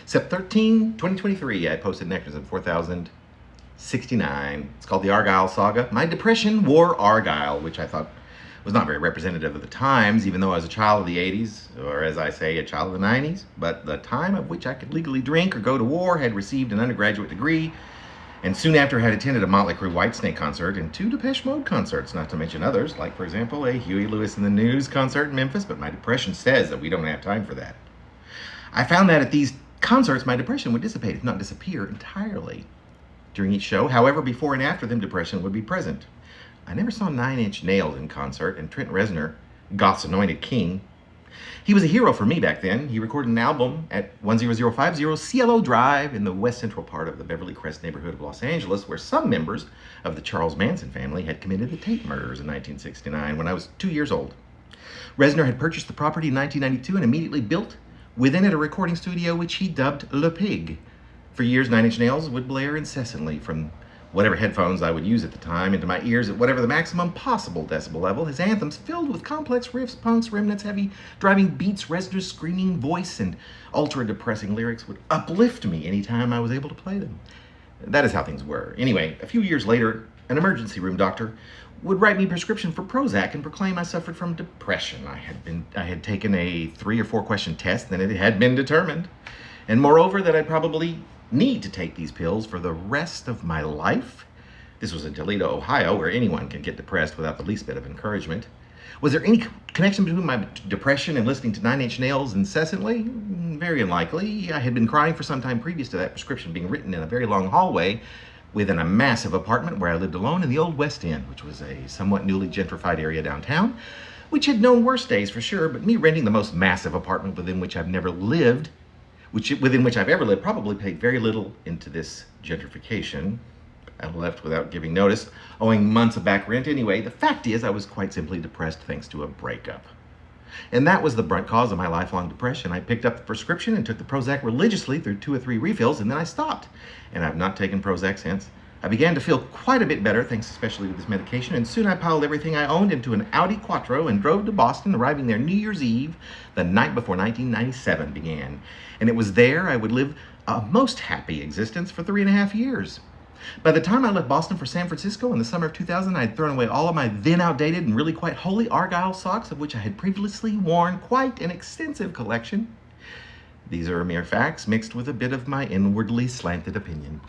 Sep 13, 2023, I posted Anachronism 4069. It's called the Argyle Saga. My depression wore Argyle, which I thought was not very representative of the times, even though I was a child of the 80s, or as I say, a child of the 90s. But the time of which I could legally drink or go to war, had received an undergraduate degree, and soon after had attended a Motley Crue Whitesnake concert and 2 Depeche Mode concerts, not to mention others, like, for example, a Huey Lewis and the News concert in Memphis, but my depression says that we don't have time for that. I found that at these concerts, my depression would dissipate, if not disappear, entirely. During each show, however, before and after them, depression would be present. I never saw 9 Inch Nails in concert, and Trent Reznor, Goth's anointed king, he was a hero for me back then. He recorded an album at 10050 Cielo Drive in the west central part of the Beverly Crest neighborhood of Los Angeles, where some members of the Charles Manson family had committed the Tate murders in 1969 when I was 2 years old. Reznor had purchased the property in 1992 and immediately built within it a recording studio which he dubbed Le Pig. For years, 9 Inch Nails would blare incessantly from whatever headphones I would use at the time into my ears at whatever the maximum possible decibel level. His anthems, filled with complex riffs, punks, remnants, heavy driving beats, Reznor's screaming voice, and ultra-depressing lyrics would uplift me anytime I was able to play them. That is how things were. Anyway, a few years later, an emergency room doctor would write me a prescription for Prozac and proclaim I suffered from depression. I had taken a 3 or 4 question test, and it had been determined. And moreover, that I'd probably need to take these pills for the rest of my life. This was in Toledo, Ohio, where anyone can get depressed without the least bit of encouragement. Was there any connection between my depression and listening to 9 Inch Nails incessantly? Very unlikely. I had been crying for some time previous to that prescription being written in a very long hallway within a massive apartment where I lived alone in the old West End, which was a somewhat newly gentrified area downtown, which had known worse days for sure, but me renting the most massive apartment within which I've ever lived, probably paid very little into this gentrification. I left without giving notice, owing months of back rent anyway. The fact is, I was quite simply depressed thanks to a breakup. And that was the brunt cause of my lifelong depression. I picked up the prescription and took the Prozac religiously through 2 or 3 refills, and then I stopped. And I've not taken Prozac since. I began to feel quite a bit better, thanks especially to this medication, and soon I piled everything I owned into an Audi Quattro and drove to Boston, arriving there New Year's Eve, the night before 1997 began. And it was there I would live a most happy existence for 3.5 years. By the time I left Boston for San Francisco in the summer of 2000, I had thrown away all of my then outdated and really quite holy Argyle socks, of which I had previously worn quite an extensive collection. These are mere facts mixed with a bit of my inwardly slanted opinion.